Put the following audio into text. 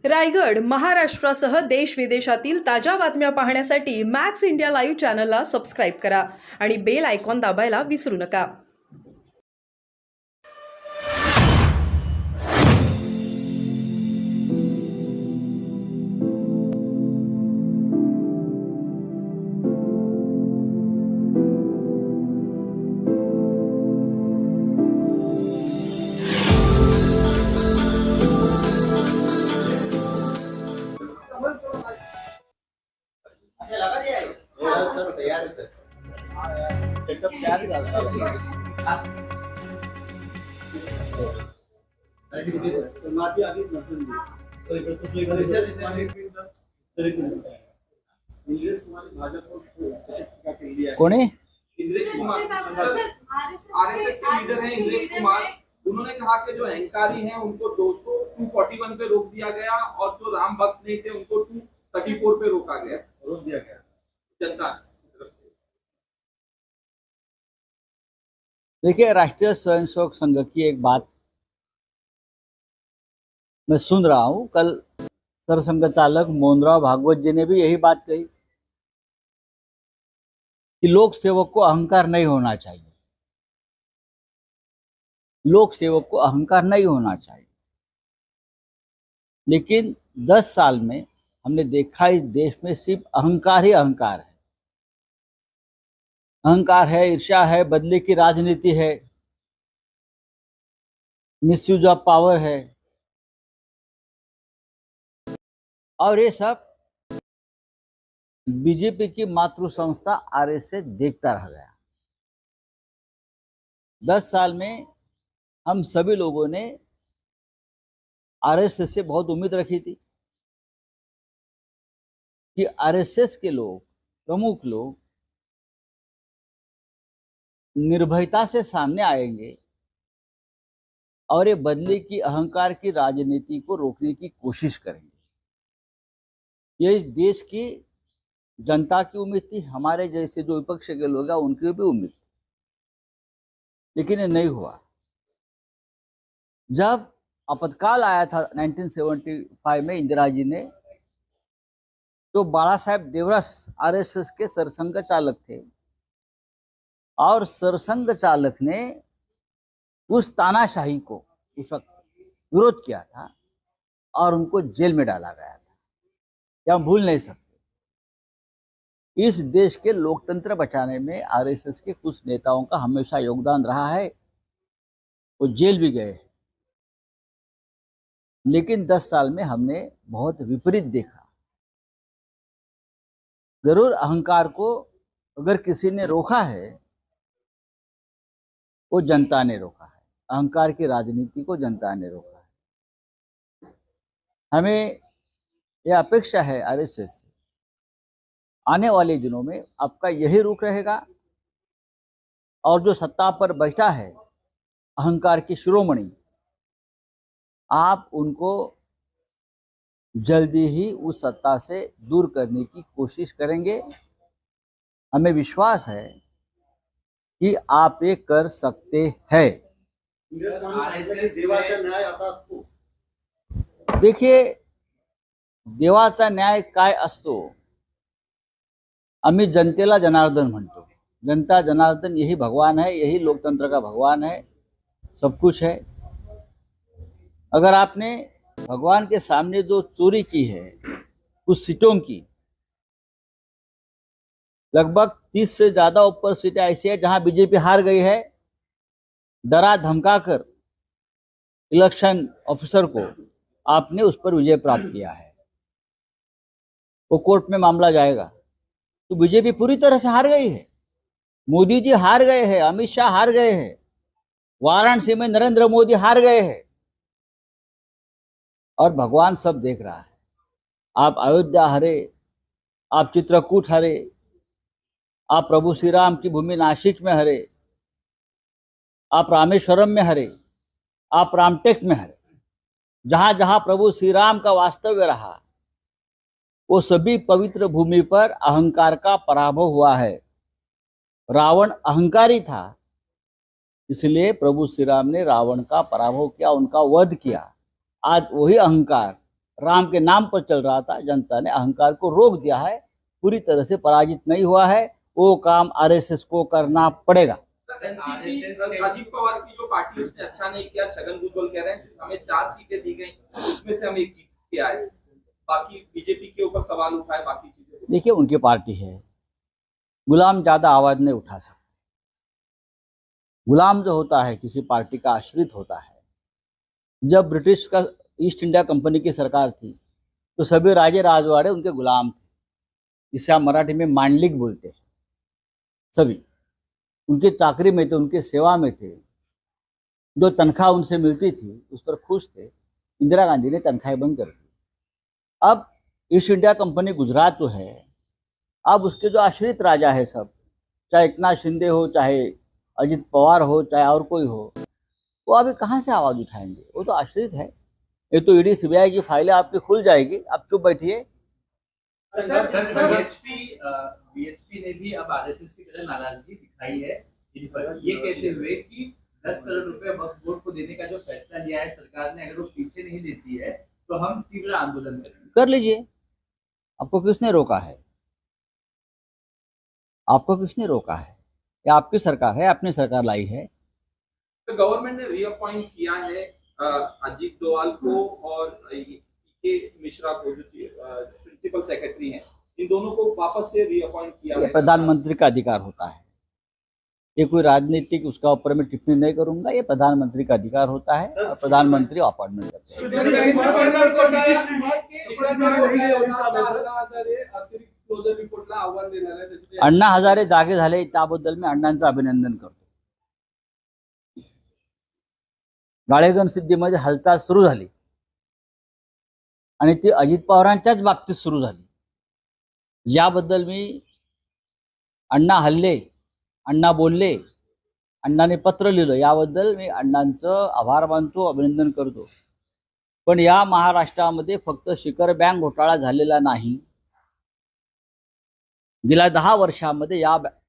रायगड, महाराष्ट्रासह देश विदेशातील ताज्या बातम्या पाहण्यासाठी मॅक्स इंडिया लाईव्ह चॅनलला सबस्क्राईब करा आणि बेल आयकॉन दाबायला विसरू नका. सर तैयार है सर. सेटअप तैयार है कोणी इंद्रेश कुमार आरएसएस के लीडर हैं इंद्रेश कुमार. उन्होंने कहा कि जो अहंकारी हैं उनको 241 पे रोक दिया गया और जो राम भक्त नहीं थे उनको 234 पे रोक दिया गया जनता. देखिए, राष्ट्रीय स्वयंसेवक संघ की एक बात मैं सुन रहा हूं. कल सरसंघ चालक मोहनराव भागवत जी ने भी यही बात कही कि लोक सेवक को अहंकार नहीं होना चाहिए. लोक सेवक को अहंकार नहीं होना चाहिए. लेकिन 10 साल में हमने देखा इस देश में सिर्फ अहंकार ही अहंकार है. अहंकार है, ईर्ष्या है, बदले की राजनीति है, मिसयूज ऑफ पावर है, और ये सब बीजेपी की मातृ संस्था आरएसएस देखता रह गया. 10 साल में हम सभी लोगों ने आरएसएस से बहुत उम्मीद रखी थी कि आरएसएस के लोग, प्रमुख लोग निर्भयता से सामने आएंगे और ये बदले की अहंकार की राजनीति को रोकने की कोशिश करेंगे. ये इस देश की जनता की उम्मीद थी, हमारे जैसे जो विपक्ष के लोग हैं उनकी भी उम्मीद थी, लेकिन ये नहीं हुआ. जब आपातकाल आया था 1975 में इंदिरा जी ने, तो बाला साहेब देवरस आरएसएस के सरसंघ चालक थे और सरसंघ चालक ने उस तानाशाही को उस वक्त विरोध किया था और उनको जेल में डाला गया था. यह हम भूल नहीं सकते. इस देश के लोकतंत्र बचाने में आरएसएस के कुछ नेताओं का हमेशा योगदान रहा है. वो जेल भी गए, लेकिन 10 साल में हमने बहुत विपरीत देखा. जरूर अहंकार को अगर किसी ने रोका है, वो जनता ने रोका है. अहंकार की राजनीति को जनता ने रोका है. हमें यह अपेक्षा है आरएसएस से, आने वाले दिनों में आपका यही रुख रहेगा और जो सत्ता पर बैठा है अहंकार की शिरोमणि, आप उनको जल्दी ही उस सत्ता से दूर करने की कोशिश करेंगे. हमें विश्वास है कि आप ये कर सकते हैं. देखिए, देवाचा न्याय काय असतो. आम्ही जनतेला जनार्दन म्हणतो. जनता जनार्दन यही भगवान है, यही लोकतंत्र का भगवान है, सब कुछ है. अगर आपने भगवान के सामने जो चोरी की है कुछ सीटों की, लगभग 30 से ज्यादा ऊपर सीटें ऐसी है जहां बीजेपी हार गई है. डरा धमकाकर इलेक्शन ऑफिसर को आपने उस पर विजय प्राप्त किया है. वो कोर्ट में मामला जाएगा. तो बीजेपी पूरी तरह से हार गई है. मोदी जी हार गए हैं, अमित शाह हार गए हैं, वाराणसी में नरेंद्र मोदी हार गए हैं, और भगवान सब देख रहा है. आप अयोध्या हारे, आप चित्रकूट हारे, आप प्रभु श्री राम की भूमि नासिक में हारे, आप रामेश्वरम में हारे, आप रामटेक में हारे. जहां जहां प्रभु श्री राम का वास्तव्य रहा वो सभी पवित्र भूमि पर अहंकार का पराभव हुआ है. रावण अहंकारी था, इसलिए प्रभु श्री राम ने रावण का पराभव किया, उनका वध किया. आज वही अहंकार राम के नाम पर चल रहा था, जनता ने अहंकार को रोक दिया है, पूरी तरह से पराजित नहीं हुआ है। वो काम आरएसएस को करना पड़ेगा। एनसीपी अजीत पवार की जो पार्टी उसने अच्छा नहीं किया, छगन भुजबल कह रहे हैं सिर्फ हमें 4 सीटें दी गई, उसमें से हम एक जीत के आए, बाकी बीजेपी के ऊपर सवाल उठाए, बाकी चीजें। देखिए, उनकी पार्टी है, गुलाम ज्यादा आवाज नहीं उठा सकते। गुलाम जो होता है किसी पार्टी का आश्रित होता है। जब ब्रिटिश का ईस्ट इंडिया कंपनी की सरकार थी तो सभी राजे राजवाड़े उनके गुलाम थे, जिसे आप मराठी में मांडलिक बोलते हैं। सभी उनके चाकरी में थे, उनके सेवा में थे। जो तनख्वाह उनसे मिलती थी उस पर खुश थे। इंदिरा गांधी ने तनख्वाहें बंद कर दी। अब ईस्ट इंडिया कंपनी गुजरात तो है, अब उसके जो आश्रित राजा है सब, चाहे एकनाथ शिंदे हो, चाहे अजित पवार हो, चाहे और कोई हो, वो अभी कहाँ से आवाज उठाएंगे? वो तो आश्रित है। ये तो ईडी सीबीआई की फाइलें आपकी खुल जाएगी, आप चुप बैठिए। बीएचपी ने भी अब आरएसएस की तरह नाराजगी दिखाई है इस पर, ये कहते हुए कि 10 करोड़ रुपए वक्फ बोर्ड को देने का जो फैसला लिया है सरकार ने, अगर वो पीछे नहीं देती है तो हम तीव्र आंदोलन करेंगे। कर लीजिए, आपको किसने रोका है? आपको किसने रोका है? ये आपकी सरकार है, अपनी सरकार लाई है। तो गवर्नमेंट ने रीअपॉइंट किया है अजीत डोवाल को और के मिश्रा को, जो प्रिंसिपल सेक्रेटरी हैं, इन दोनों को वापस से रीअपॉइंट किया ये है। प्रधानमंत्री का अधिकार होता है। ये कोई राजनीतिक उसका ऊपर में टिप्पणी नहीं करूंगा। ये प्रधानमंत्री का अधिकार होता है और प्रधानमंत्री अपॉइंटमेंट करते हैं। अण्णा हजारे जागे झाले त्याबद्दल मी अण्णांचं अभिनंदन करतो। राळेगण सिद्धीमध्ये हालचाल सुरू झाली आणि ती अजित पवारांच्याच बाबतीत सुरू झाली, याबद्दल मी अण्णा हल्ले, अण्णा बोलले, अण्णाने पत्र लिहिलं, याबद्दल मी अण्णांचं आभार मानतो, अभिनंदन करतो। पण या महाराष्ट्रामध्ये फक्त शिखर बँक घोटाळा झालेला नाही, गेल्या 10 वर्षामध्ये या